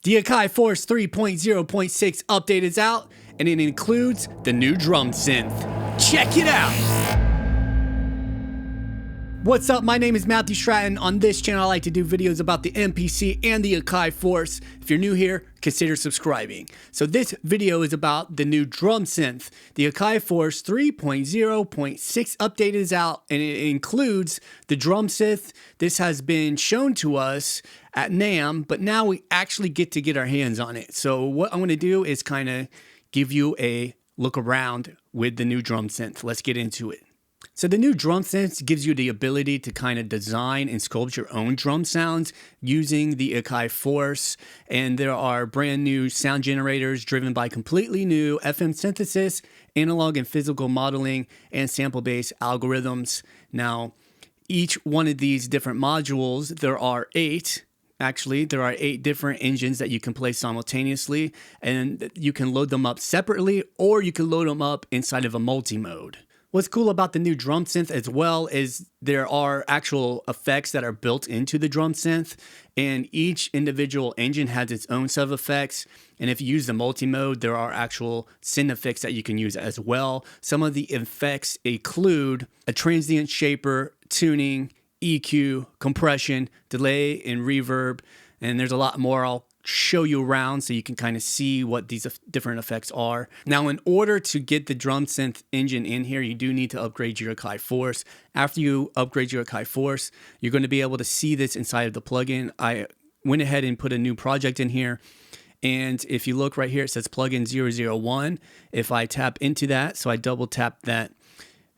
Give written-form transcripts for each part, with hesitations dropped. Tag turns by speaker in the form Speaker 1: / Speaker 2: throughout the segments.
Speaker 1: The AKAI Force 3.0.6 update is out, and it includes the new DrumSynth. Check it out! What's up? My name is Matthew Stratton. On this channel, I like to do videos about the MPC and the AKAI Force. If you're new here, consider subscribing. So this video is about the new DrumSynth. The AKAI Force 3.0.6 update is out, and it includes the DrumSynth. This has been shown to us at NAMM, but now we actually get our hands on it. So what I'm going to do is kind of give you a look around with the new DrumSynth. Let's get into it. So the new DrumSynth gives you the ability to kind of design and sculpt your own drum sounds using the AKAI Force. And there are brand new sound generators driven by completely new FM synthesis, analog and physical modeling, and sample-based algorithms. Now, each one of these different modules, there are 8 different engines that you can play simultaneously, and you can load them up separately, or you can load them up inside of a multi-mode. What's cool about the new DrumSynth as well is there are actual effects that are built into the DrumSynth, and each individual engine has its own set of effects. And if you use the multi-mode, there are actual synth effects that you can use as well. Some of the effects include a transient shaper, tuning, EQ, compression, delay, and reverb, and there's a lot more I'll show you around so you can kind of see what these different effects are. Now, in order to get the DrumSynth engine in here, you do need to upgrade your AKAI Force. After you upgrade your AKAI Force, you're going to be able to see this inside of the plugin. I went ahead and put a new project in here, and if you look right here, it says plugin 001. If I tap into that, so I double tap that,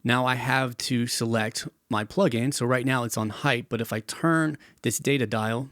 Speaker 1: now I have to select my plugin. So right now it's on hype, but if I turn this data dial,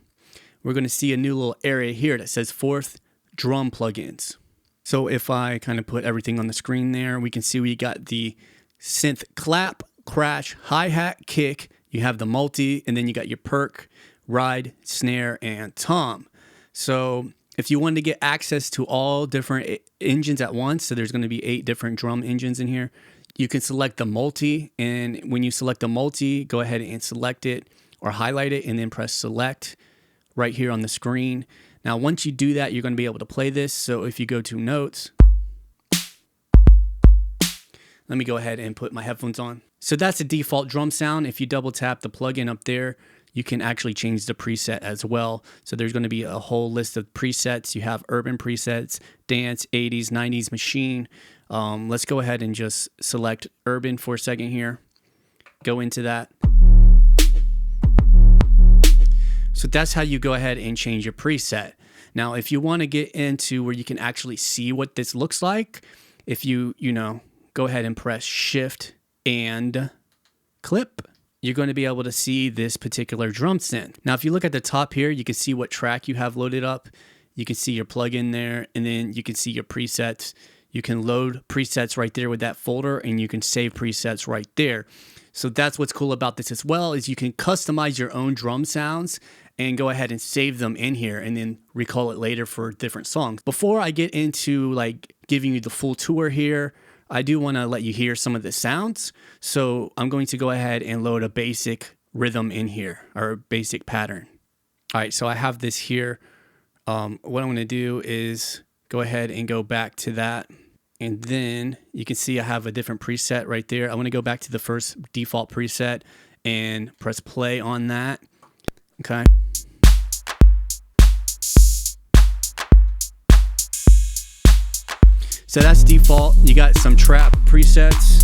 Speaker 1: we're going to see a new little area here that says fourth drum plugins. So if I kind of put everything on the screen there, we can see we got the synth clap, crash, hi-hat, kick. You have the multi, and then you got your perk, ride, snare, and tom. So if you want to get access to all different engines at once, so there's going to be 8 different drum engines in here, you can select the multi, and when you select the multi, go ahead and select it or highlight it and then press select right here on the screen. Now, once you do that, you're going to be able to play this. So if you go to notes, let me go ahead and put my headphones on. So that's the default drum sound. If you double tap the plugin up there, you can actually change the preset as well. So there's going to be a whole list of presets. You have urban presets, dance, 80s, 90s, machine. Let's go ahead and just select urban for a second here. Go into that. So that's how you go ahead and change your preset. Now, if you want to get into where you can actually see what this looks like, if you go ahead and press Shift and clip, you're going to be able to see this particular DrumSynth. Now, if you look at the top here, you can see what track you have loaded up. You can see your plugin there, and then you can see your presets. You can load presets right there with that folder, and you can save presets right there. So that's what's cool about this as well, is you can customize your own drum sounds and go ahead and save them in here and then recall it later for different songs. Before I get into like giving you the full tour here, I do want to let you hear some of the sounds. So I'm going to go ahead and load a basic rhythm in here, or a basic pattern. All right, so I have this here. What I'm going to do is go ahead and go back to that. And then you can see I have a different preset right there. I want to go back to the first default preset and press play on that. Okay. So that's default. You got some trap presets.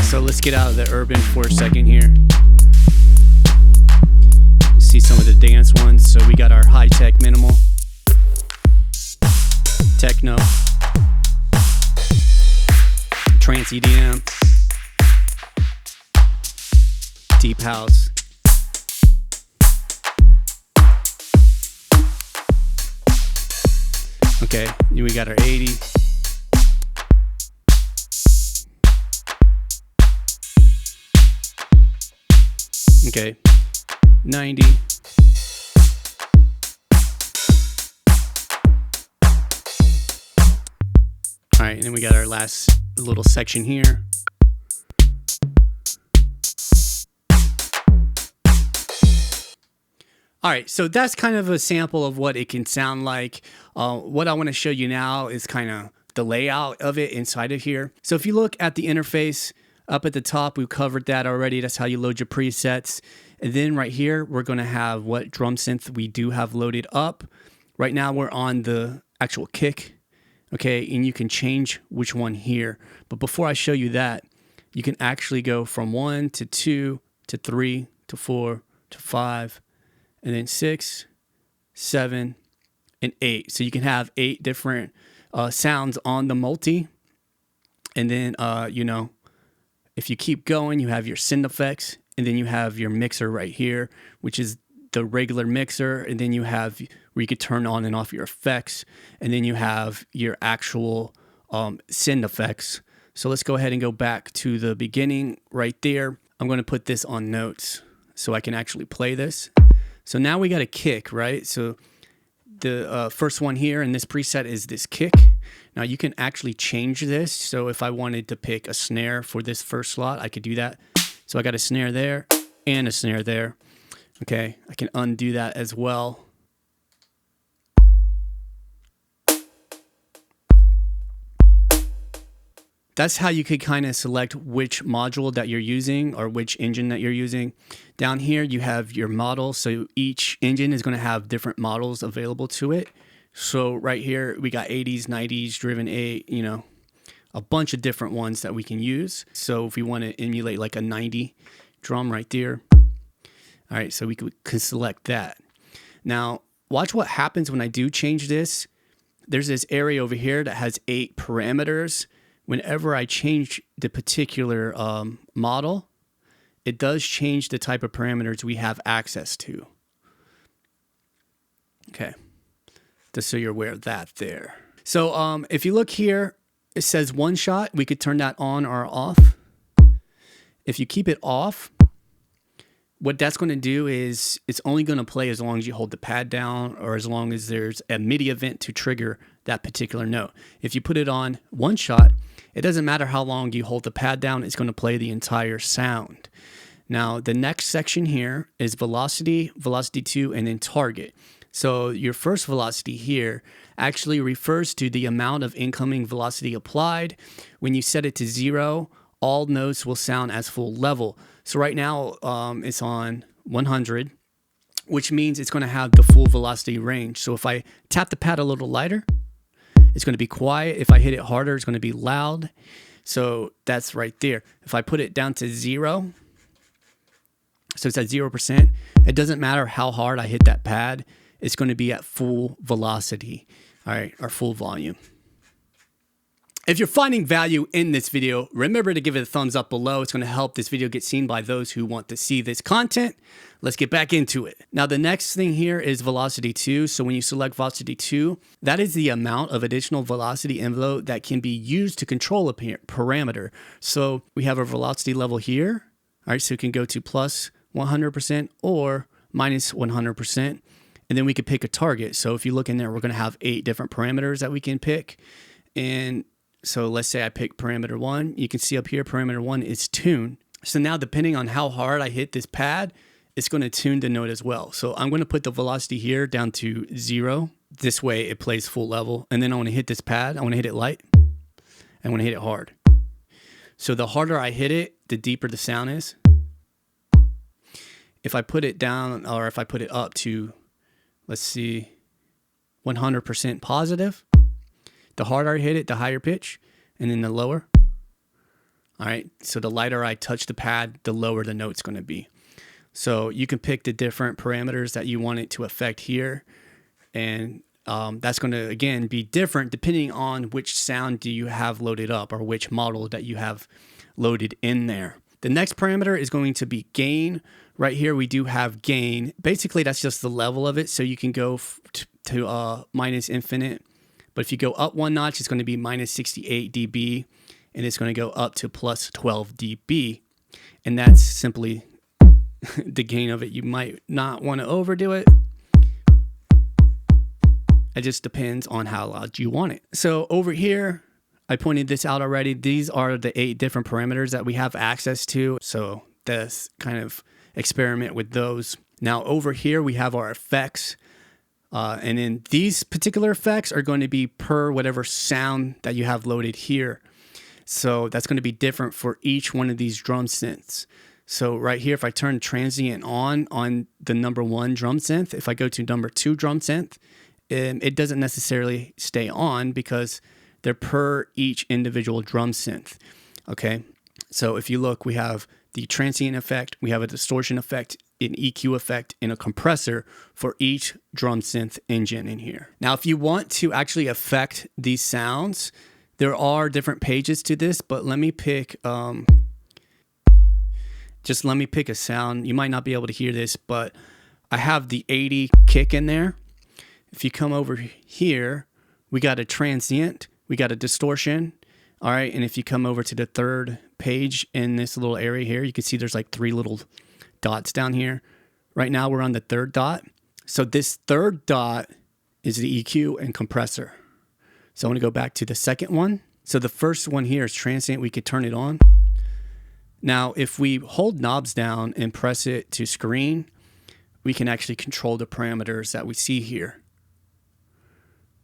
Speaker 1: So let's get out of the urban for a second here. See some of the dance ones. So we got our high-tech minimal, techno, trance EDM, deep house. Okay, we got our 80. Okay, 90. All right, and then we got our last little section here. All right, so that's kind of a sample of what it can sound like. What I want to show you now is kind of the layout of it inside of here. So if you look at the interface up at the top, we covered that already. That's how you load your presets. And then right here, we're going to have what DrumSynth we do have loaded up. Right now, we're on the actual kick. Okay, and you can change which one here. But before I show you that, you can actually go from 1 to 2 to 3 to 4 to 5, and then 6, 7, and 8. So you can have 8 different sounds on the multi. And then, you know, if you keep going, you have your synth effects, and then you have your mixer right here, which is the regular mixer, and then you have where you could turn on and off your effects, and then you have your actual synth effects. So let's go ahead and go back to the beginning right there. I'm going to put this on notes so I can actually play this. So now we got a kick, right? So the first one here in this preset is this kick. Now you can actually change this. So if I wanted to pick a snare for this first slot, I could do that. So I got a snare there and a snare there. Okay, I can undo that as well. That's how you could kind of select which module that you're using or which engine that you're using. Down here, you have your model. So each engine is going to have different models available to it. So right here, we got 80s, 90s, driven 8, you know, a bunch of different ones that we can use. So if we want to emulate like a 90 drum right there. All right, so we can select that. Now, watch what happens when I do change this. There's this area over here that has 8 parameters. Whenever I change the particular model, it does change the type of parameters we have access to. Okay, just so you're aware of that there. So if you look here, it says one shot. We could turn that on or off. If you keep it off, what that's going to do is it's only going to play as long as you hold the pad down or as long as there's a MIDI event to trigger that particular note. If you put it on one shot, it doesn't matter how long you hold the pad down, it's going to play the entire sound. Now, the next section here is velocity, velocity 2, and then target. So your first velocity here actually refers to the amount of incoming velocity applied. When you set it to 0, all notes will sound as full level. So right now it's on 100, which means it's going to have the full velocity range. So if I tap the pad a little lighter, it's going to be quiet. If I hit it harder, it's going to be loud. So that's right there. If I put it down to 0, so it's at 0%, it doesn't matter how hard I hit that pad. It's going to be at full velocity, all right, or full volume. If you're finding value in this video, remember to give it a thumbs up below. It's going to help this video get seen by those who want to see this content. Let's get back into it. Now, the next thing here is velocity 2. So when you select velocity 2, that is the amount of additional velocity envelope that can be used to control a parameter. So we have our velocity level here. All right, so it can go to plus 100% or minus 100%. And then we could pick a target. So if you look in there, we're going to have 8 different parameters that we can pick. And so let's say I pick parameter 1. You can see up here, parameter 1 is tune. So now depending on how hard I hit this pad, it's going to tune the note as well. So I'm going to put the velocity here down to 0. This way it plays full level. And then I want to hit this pad. I want to hit it light. I want to hit it hard. So the harder I hit it, the deeper the sound is. If I put it down or if I put it up to, let's see, 100% positive, the harder I hit it, the higher pitch, and then the lower. All right, so the lighter I touch the pad, the lower the note's going to be. So you can pick the different parameters that you want it to affect here. And that's going to, again, be different depending on which sound do you have loaded up or which model that you have loaded in there. The next parameter is going to be gain. Right here, we do have gain. Basically, that's just the level of it. So you can go to minus infinite. But if you go up one notch, it's going to be minus 68 dB. And it's going to go up to plus 12 dB. And that's simply the gain of it. You might not want to overdo it. It just depends on how loud you want it. So over here, I pointed this out already. These are the 8 different parameters that we have access to. So this kind of experiment with those. Now over here, we have our effects. And then these particular effects are going to be per whatever sound that you have loaded here. So that's going to be different for each one of these drum synths. So right here, if I turn transient on the number 1 drum synth, if I go to number 2 drum synth, it doesn't necessarily stay on because they're per each individual drum synth. Okay, so if you look, we have the transient effect, we have a distortion effect, an EQ effect, and a compressor for each drum synth engine in here. Now, if you want to actually affect these sounds, there are different pages to this, but let me pick just let me pick a sound. You might not be able to hear this, but I have the 80 kick in there. If you come over here, we got a transient, we got a distortion. All right, and if you come over to the third page in this little area here, you can see there's like 3 little dots down here. Right now we're on the 3rd dot. So this 3rd dot is the EQ and compressor. So I want to go back to the 2nd one. So the first one here is transient. We could turn it on. Now, if we hold knobs down and press it to screen, we can actually control the parameters that we see here.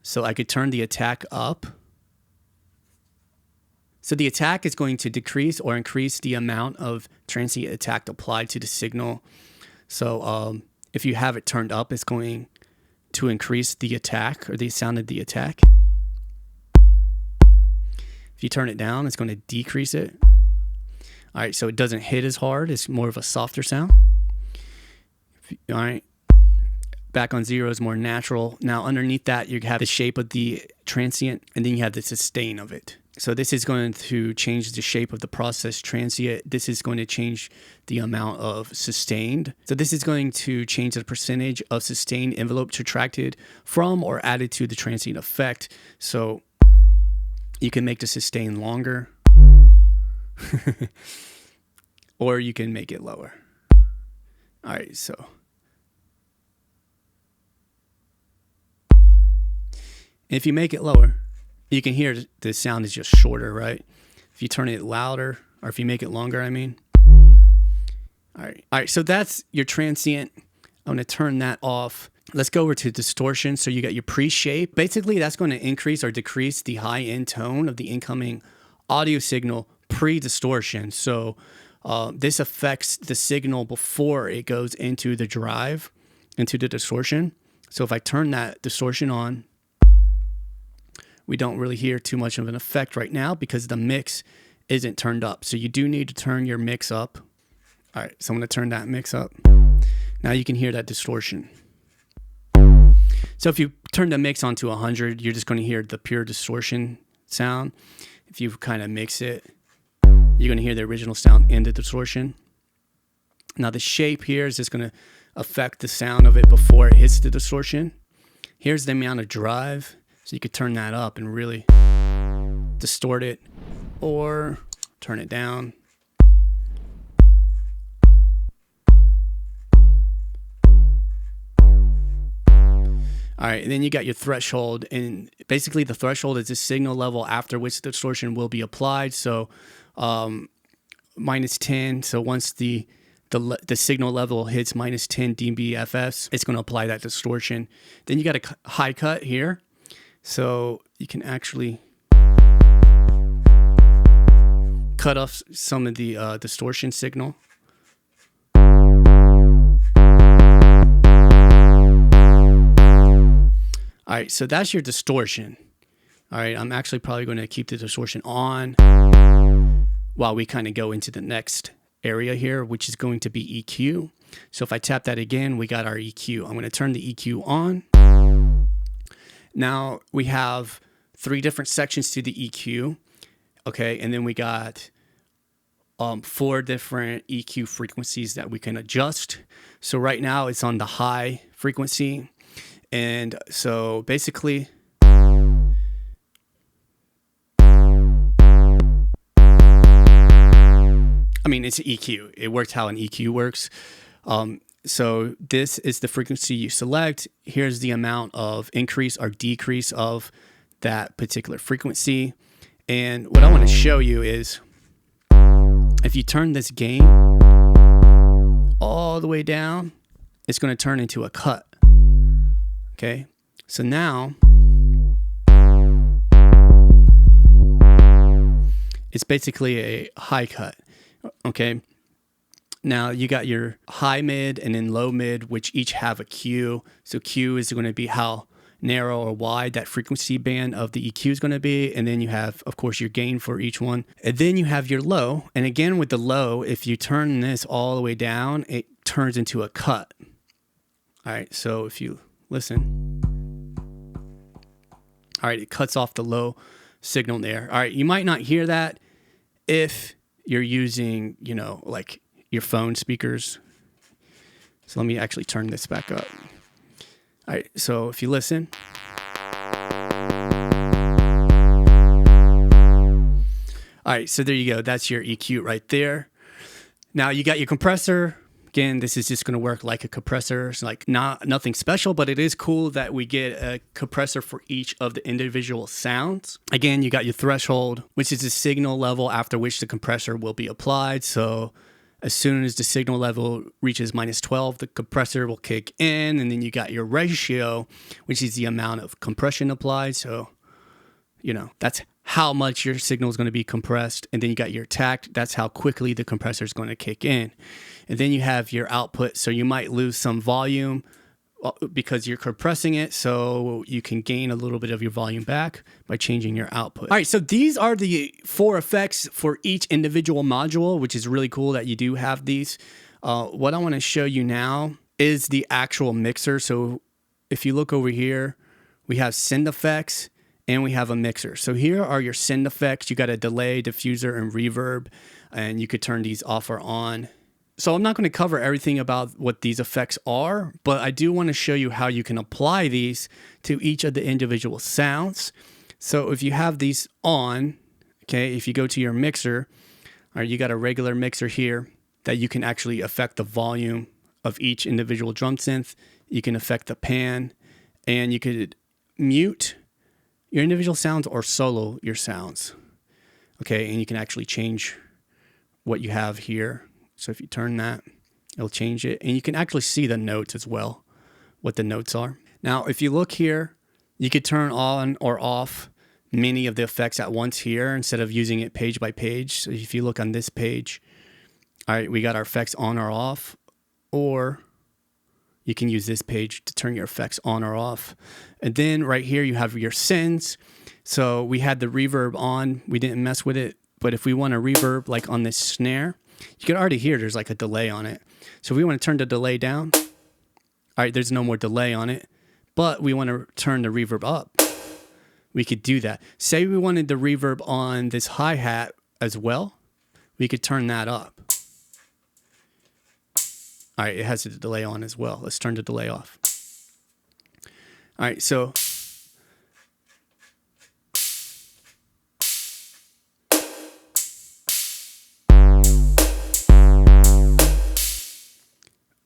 Speaker 1: So I could turn the attack up. So the attack is going to decrease or increase the amount of transient attack applied to the signal. So if you have it turned up, it's going to increase the attack or the sound of the attack. If you turn it down, it's going to decrease it. All right, so it doesn't hit as hard. It's more of a softer sound. All right. Back on 0 is more natural. Now underneath that, you have the shape of the transient, and then you have the sustain of it. So this is going to change the shape of the process transient. This is going to change the amount of sustained. So this is going to change the percentage of sustained envelope subtracted from or added to the transient effect. So you can make the sustain longer or you can make it lower. All right, so if you make it lower, you can hear the sound is just shorter, right? If you turn it louder, or if you make it longer, I mean. All right, so that's your transient. I'm going to turn that off. Let's go over to distortion. So you got your pre-shape. Basically, that's going to increase or decrease the high-end tone of the incoming audio signal pre-distortion. So this affects the signal before it goes into the drive, into the distortion. So if I turn that distortion on, we don't really hear too much of an effect right now because the mix isn't turned up. So you do need to turn your mix up. All right, so I'm going to turn that mix up. Now you can hear that distortion. So if you turn the mix onto 100, you're just going to hear the pure distortion sound. If you kind of mix it, you're going to hear the original sound in the distortion. Now the shape here is just going to affect the sound of it before it hits the distortion. Here's the amount of drive. So you could turn that up and really distort it or turn it down. All right, and then you got your threshold, and basically the threshold is the signal level after which the distortion will be applied. So minus 10, so once the signal level hits minus 10 dBFS, it's going to apply that distortion. Then you got a high cut here. So you can actually cut off some of the distortion signal. All right, so that's your distortion. All right, I'm actually probably going to keep the distortion on while we kind of go into the next area here, which is going to be EQ. So if I tap that again, we got our EQ. I'm going to turn the EQ on. Now we have 3 different sections to the EQ, okay, and then we got 4 different EQ frequencies that we can adjust. So right now it's on the high frequency. And so basically, I mean, it's EQ. It works how an EQ works. So this is the frequency you select. Here's the amount of increase or decrease of that particular frequency. And what I want to show you is if you turn this gain all the way down, it's going to turn into a cut. Okay, so now it's basically a high cut. Okay, now you got your high mid and then low mid, which each have a Q. So Q is going to be how narrow or wide that frequency band of the EQ is going to be. And then you have, of course, your gain for each one. And then you have your low. And again, with the low, if you turn this all the way down, it turns into a cut. All right, so if you listen, all right, it cuts off the low signal there. All right, you might not hear that if you're using, you know, like your phone speakers. So let me actually turn this back up. All right, so if you listen. All right, so there you go. That's your EQ right there. Now you got your compressor. Again, this is just going to work like a compressor. It's like nothing special, but it is cool that we get a compressor for each of the individual sounds. Again, you got your threshold, which is the signal level after which the compressor will be applied. So as soon as the signal level reaches -12, the compressor will kick in. And then you got your ratio, which is the amount of compression applied. So, you know, that's how much your signal is going to be compressed. And then you got your tact. That's how quickly the compressor is going to kick in. And then you have your output. So you might lose some volume because you're compressing it. So you can gain a little bit of your volume back by changing your output. All right, so these are the 4 effects for each individual module, which is really cool that you do have these. What I want to show you now is the actual mixer. So if you look over here, we have send effects and we have a mixer. So here are your send effects. You got a delay, diffuser, and reverb, and you could turn these off or on. So I'm not going to cover everything about what these effects are, but I do want to show you how you can apply these to each of the individual sounds. So if you have these on, okay, if you go to your mixer, or you got a regular mixer here that you can actually affect the volume of each individual drum synth. You can affect the pan, and you could mute your individual sounds or solo your sounds. Okay, and you can actually change what you have here. So if you turn that, it'll change it. And you can actually see the notes as well, what the notes are. Now, if you look here, you could turn on or off many of the effects at once here instead of using it page by page. So if you look on this page, all right, we got our effects on or off, or you can use this page to turn your effects on or off. And then right here, you have your sends. So we had the reverb on, we didn't mess with it. But if we want a reverb like on this snare, you can already hear there's like a delay on it. So if we want to turn the delay down, all right, there's no more delay on it, but we want to turn the reverb up. We could do that. Say we wanted the reverb on this hi-hat as well, we could turn that up. All right, it has a delay on as well. Let's turn the delay off. All right, so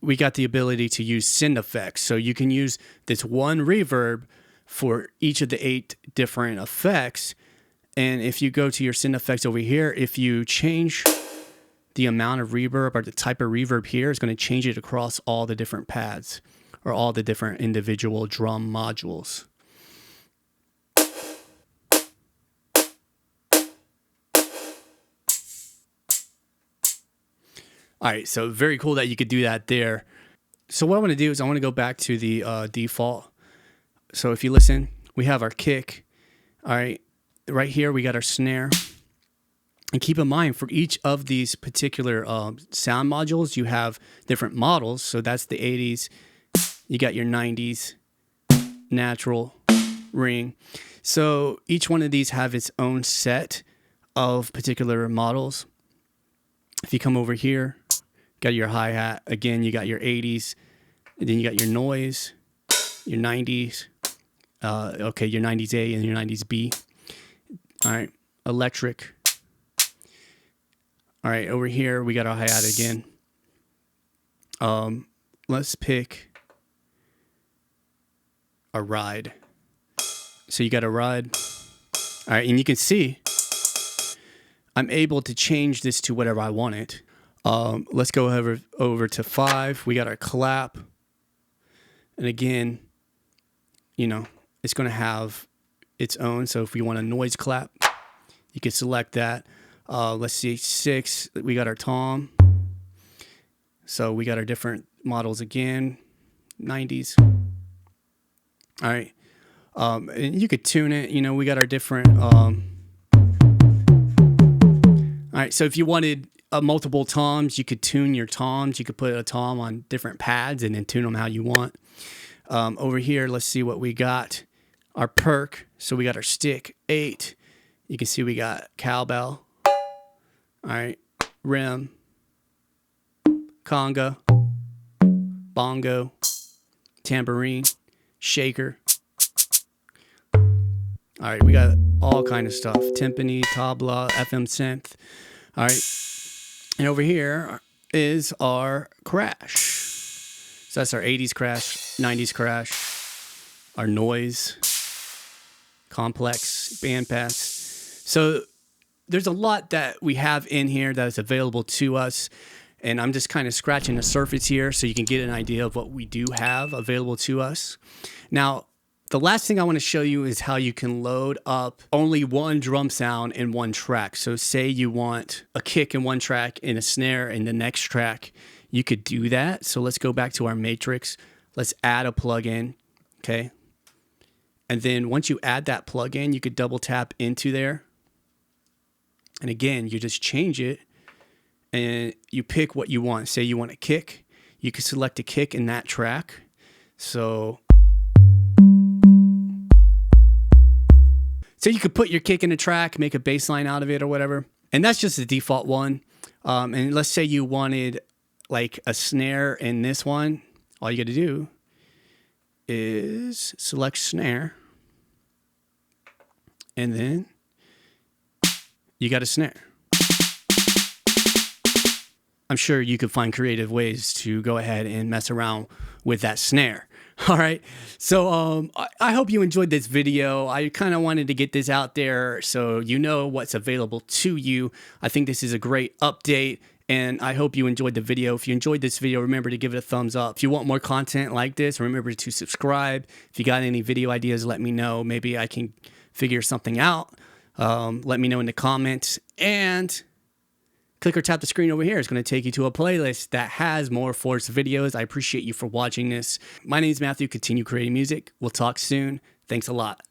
Speaker 1: we got the ability to use send effects. So you can use this one reverb for each of the 8 different effects. And if you go to your send effects over here, if you change the amount of reverb or the type of reverb here, is going to change it across all the different pads or all the different individual drum modules. All right, so very cool that you could do that there. So what I want to do is I want to go back to the default. So if you listen, we have our kick. All right, right here we got our snare. And keep in mind, for each of these particular sound modules, you have different models. So that's the 80s. You got your 90s, natural, ring. So each one of these have its own set of particular models. If you come over here, got your hi-hat. Again, you got your 80s. And then you got your noise, your 90s. Okay, your 90s A and your 90s B. All right, electric. All right, over here, we got our hi-hat again. Let's pick a ride. So you got a ride. All right, and you can see I'm able to change this to whatever I want it. Let's go over to 5. We got our clap. And again, you know, it's going to have its own. So if we want a noise clap, you can select that. Let's see, 6, we got our tom. So we got our different models again, 90s. All right. And you could tune it, you know, we got our different, all right. So if you wanted multiple toms, you could tune your toms. You could put a tom on different pads and then tune them how you want. Over here, let's see what we got. Our perk. So we got our stick, 8. You can see we got cowbell. All right. Rim. Conga. Bongo. Tambourine. Shaker. All right. We got all kind of stuff. Timpani, tabla, FM synth. All right. And over here is our crash. So that's our 80s crash, 90s crash, our noise, complex, bandpass. So there's a lot that we have in here that is available to us. And I'm just kind of scratching the surface here so you can get an idea of what we do have available to us. Now, the last thing I want to show you is how you can load up only one drum sound in one track. So say you want a kick in one track and a snare in the next track, you could do that. So let's go back to our matrix. Let's add a plugin, okay? And then once you add that plugin, you could double tap into there. And again, you just change it and you pick what you want. Say you want a kick, you could select a kick in that track. So you could put your kick in a track, make a bass line out of it or whatever. And that's just the default one. And let's say you wanted like a snare in this one. All you got to do is select snare. And then you got a snare. I'm sure you could find creative ways to go ahead and mess around with that snare. All right. So I hope you enjoyed this video. I kind of wanted to get this out there so you know what's available to you. I think this is a great update, and I hope you enjoyed the video. If you enjoyed this video, remember to give it a thumbs up. If you want more content like this, remember to subscribe. If you got any video ideas, let me know. Maybe I can figure something out. Let me know in the comments. And click or tap the screen over here. It's going to take you to a playlist that has more Force videos. I appreciate you for watching this. My name is Matthew. Continue creating music. We'll talk soon. Thanks a lot.